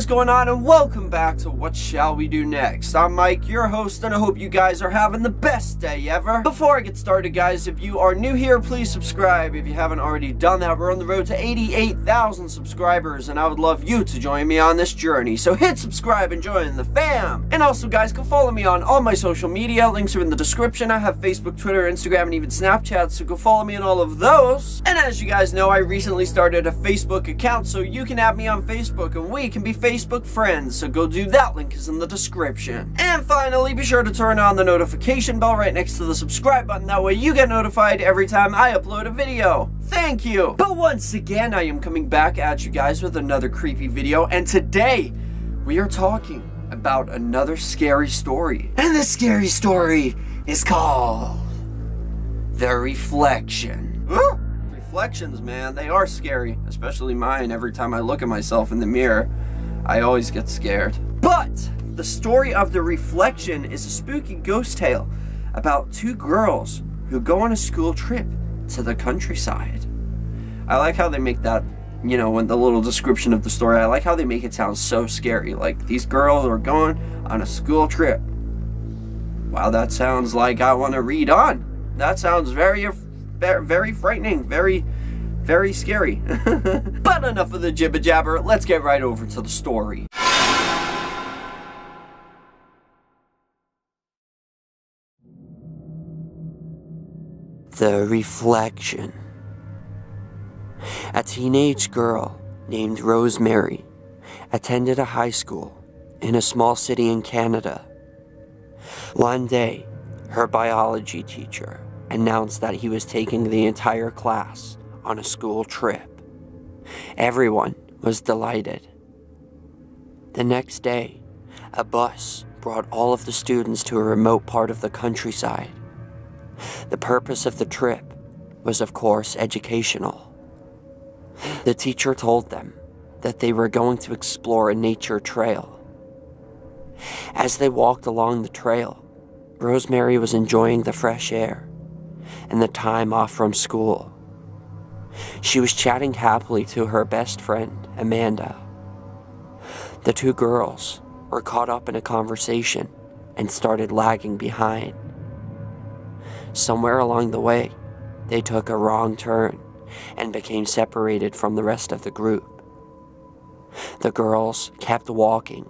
going on, and welcome back to What Shall We Do Next? I'm Mike, your host, and I hope you guys are having the best day ever. Before I get started, guys, if you are new here, please subscribe. If you haven't already done that, we're on the road to 88,000 subscribers, and I would love you to join me on this journey. So hit subscribe and join the fam. And also, guys, go follow me on all my social media. Links are in the description. I have Facebook, Twitter, Instagram, and even Snapchat, so go follow me on all of those. And as you guys know, I recently started a Facebook account, so you can add me on Facebook, and we can be Facebook friends, so go do that. Link is in the description. And finally, be sure to turn on the notification bell right next to the subscribe button. That way you get notified every time I upload a video. Thank you. But once again, I am coming back at you guys with another creepy video, and today we are talking about another scary story. And this scary story is called The Reflection. Reflections, man, they are scary, especially mine. Every time I look at myself in the mirror, I always get scared. But the story of The Reflection is a spooky ghost tale about two girls who go on a school trip to the countryside. I like how they make that, you know, in the little description of the story, I like how they make it sound so scary. Like, these girls are going on a school trip. Wow, that sounds like I want to read on. That sounds very frightening, very scary. But enough of the jibber jabber, let's get right over to the story. The Reflection. A teenage girl named Rosemary attended a high school in a small city in Canada. One day, her biology teacher announced that he was taking the entire class on a school trip. Everyone was delighted. The next day, a bus brought all of the students to a remote part of the countryside. The purpose of the trip was, of course, educational. The teacher told them that they were going to explore a nature trail. As they walked along the trail, Rosemary was enjoying the fresh air and the time off from school. She was chatting happily to her best friend, Amanda. The two girls were caught up in a conversation and started lagging behind. Somewhere along the way, they took a wrong turn and became separated from the rest of the group. The girls kept walking,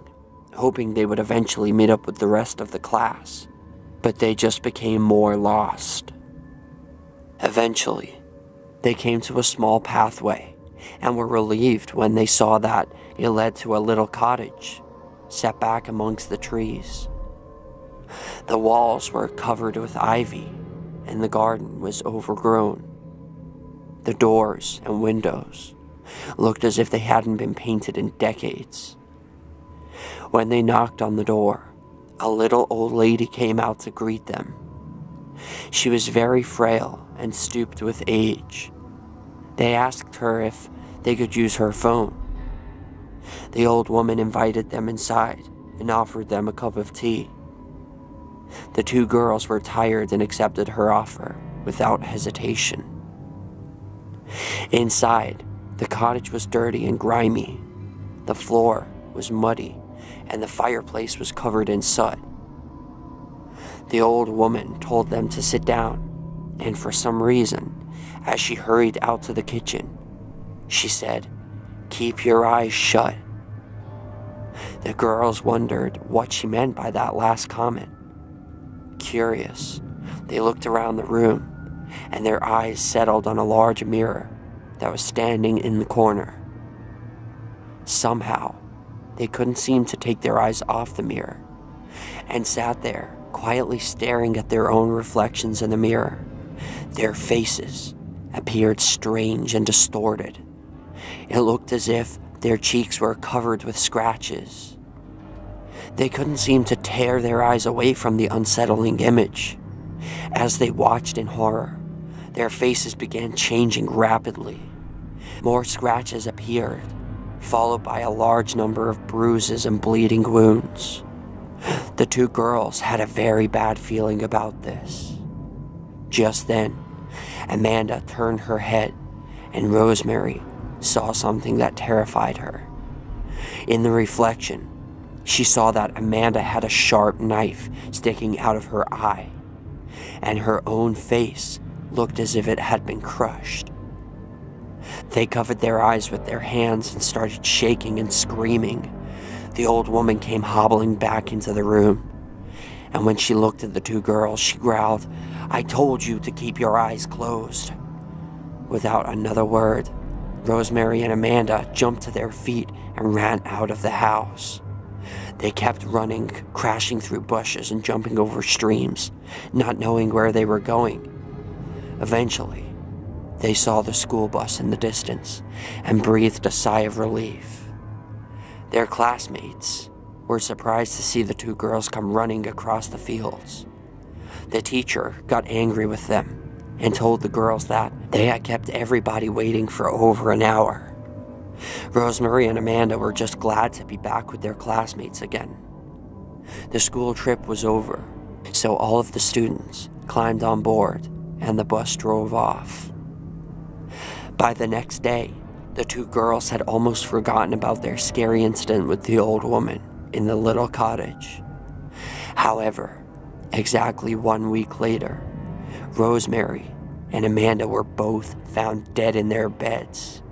hoping they would eventually meet up with the rest of the class, but they just became more lost. Eventually, they came to a small pathway and were relieved when they saw that it led to a little cottage set back amongst the trees. The walls were covered with ivy and the garden was overgrown. The doors and windows looked as if they hadn't been painted in decades. When they knocked on the door, a little old lady came out to greet them. She was very frail and stooped with age. They asked her if they could use her phone. The old woman invited them inside and offered them a cup of tea. The two girls were tired and accepted her offer without hesitation. Inside, the cottage was dirty and grimy. The floor was muddy and the fireplace was covered in soot. The old woman told them to sit down, and for some reason, as she hurried out to the kitchen, she said, "Keep your eyes shut." The girls wondered what she meant by that last comment. Curious, they looked around the room, and their eyes settled on a large mirror that was standing in the corner. Somehow, they couldn't seem to take their eyes off the mirror, and sat there quietly staring at their own reflections in the mirror. Their faces appeared strange and distorted. It looked as if their cheeks were covered with scratches. They couldn't seem to tear their eyes away from the unsettling image. As they watched in horror, their faces began changing rapidly. More scratches appeared, followed by a large number of bruises and bleeding wounds. The two girls had a very bad feeling about this. Just then, Amanda turned her head, and Rosemary saw something that terrified her. In the reflection, she saw that Amanda had a sharp knife sticking out of her eye, and her own face looked as if it had been crushed. They covered their eyes with their hands and started shaking and screaming. The old woman came hobbling back into the room, and when she looked at the two girls, she growled, "I told you to keep your eyes closed." Without another word, Rosemary and Amanda jumped to their feet and ran out of the house. They kept running, crashing through bushes and jumping over streams, not knowing where they were going. Eventually, they saw the school bus in the distance and breathed a sigh of relief. Their classmates were surprised to see the two girls come running across the fields. The teacher got angry with them and told the girls that they had kept everybody waiting for over an hour. Rosemary and Amanda were just glad to be back with their classmates again. The school trip was over, so all of the students climbed on board and the bus drove off. By the next day, the two girls had almost forgotten about their scary incident with the old woman in the little cottage. However, exactly 1 week later, Rosemary and Amanda were both found dead in their beds.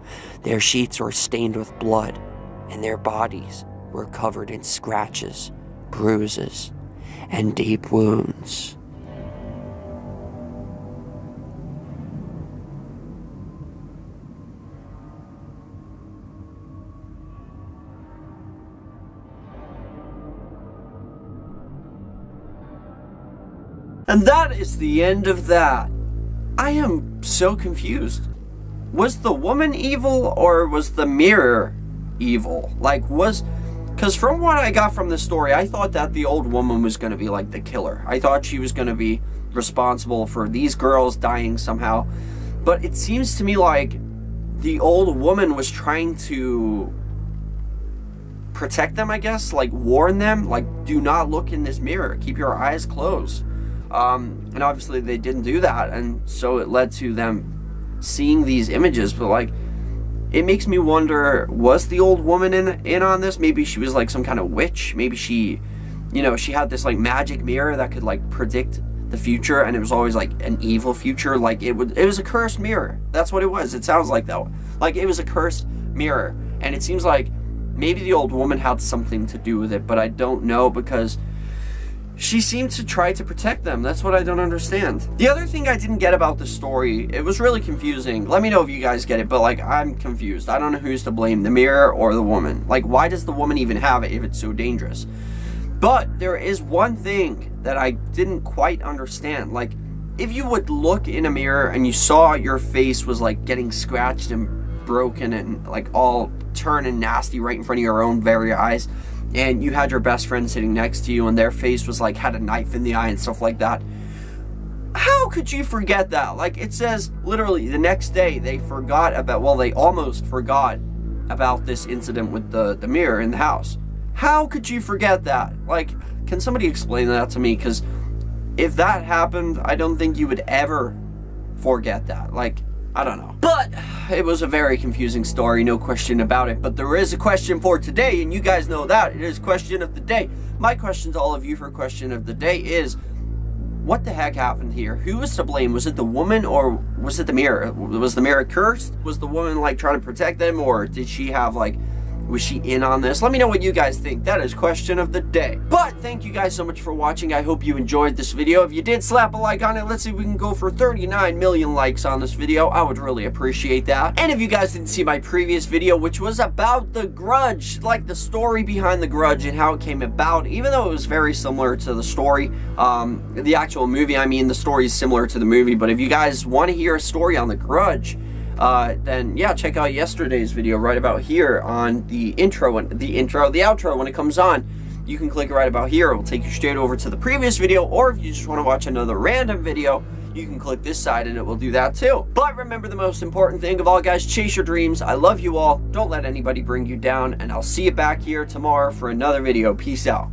Their sheets were stained with blood, and their bodies were covered in scratches, bruises, and deep wounds. And that is the end of that. I am so confused. Was the woman evil or was the mirror evil? Because from what I got from the story, I thought that the old woman was going to be like the killer. I thought she was going to be responsible for these girls dying somehow. But it seems to me like the old woman was trying to protect them, I guess. Like warn them, like, do not look in this mirror. Keep your eyes closed. And obviously they didn't do that, and so it led to them seeing these images. But like, it makes me wonder, was the old woman in on this? Maybe she was like some kind of witch. Maybe she, you know, she had this like magic mirror that could like predict the future, and it was always like an evil future. Like it was a cursed mirror. That's what it was. It sounds like that. Like it was a cursed mirror, and it seems like maybe the old woman had something to do with it, but I don't know, because she seemed to try to protect them. That's what I don't understand. The other thing I didn't get about the story, it was really confusing. Let me know if you guys get it, but like, I'm confused. I don't know who's to blame, the mirror or the woman. Like, why does the woman even have it if it's so dangerous? But there is one thing that I didn't quite understand. Like, if you would look in a mirror and you saw your face was like getting scratched and broken and like all turning nasty right in front of your own very eyes, and you had your best friend sitting next to you and their face was like, had a knife in the eye and stuff like that, how could you forget that? Like, it says literally the next day they forgot about, well, they almost forgot about this incident with the mirror in the house. How could you forget that? Like, can somebody explain that to me? Because if that happened, I don't think you would ever forget that. Like, I don't know. But it was a very confusing story, no question about it. But there is a question for today, and you guys know that. It is question of the day. My question to all of you for question of the day is, what the heck happened here? Who was to blame? Was it the woman or was it the mirror? Was the mirror cursed? Was the woman like trying to protect them, or did she have like, was she in on this? Let me know what you guys think. That is question of the day. But thank you guys so much for watching. I hope you enjoyed this video. If you did, slap a like on it. Let's see if we can go for 39 million likes on this video. I would really appreciate that. And if you guys didn't see my previous video, which was about The Grudge, like the story behind The Grudge and how it came about, even though it was very similar to the story, the actual movie, I mean, the story is similar to the movie, but if you guys want to hear a story on The Grudge, then yeah, check out yesterday's video right about here on the intro and the outro when it comes on. You can click right about here. It will take you straight over to the previous video, or if you just want to watch another random video, you can click this side and it will do that too. But remember the most important thing of all, guys, chase your dreams. I love you all. Don't let anybody bring you down, and I'll see you back here tomorrow for another video. Peace out.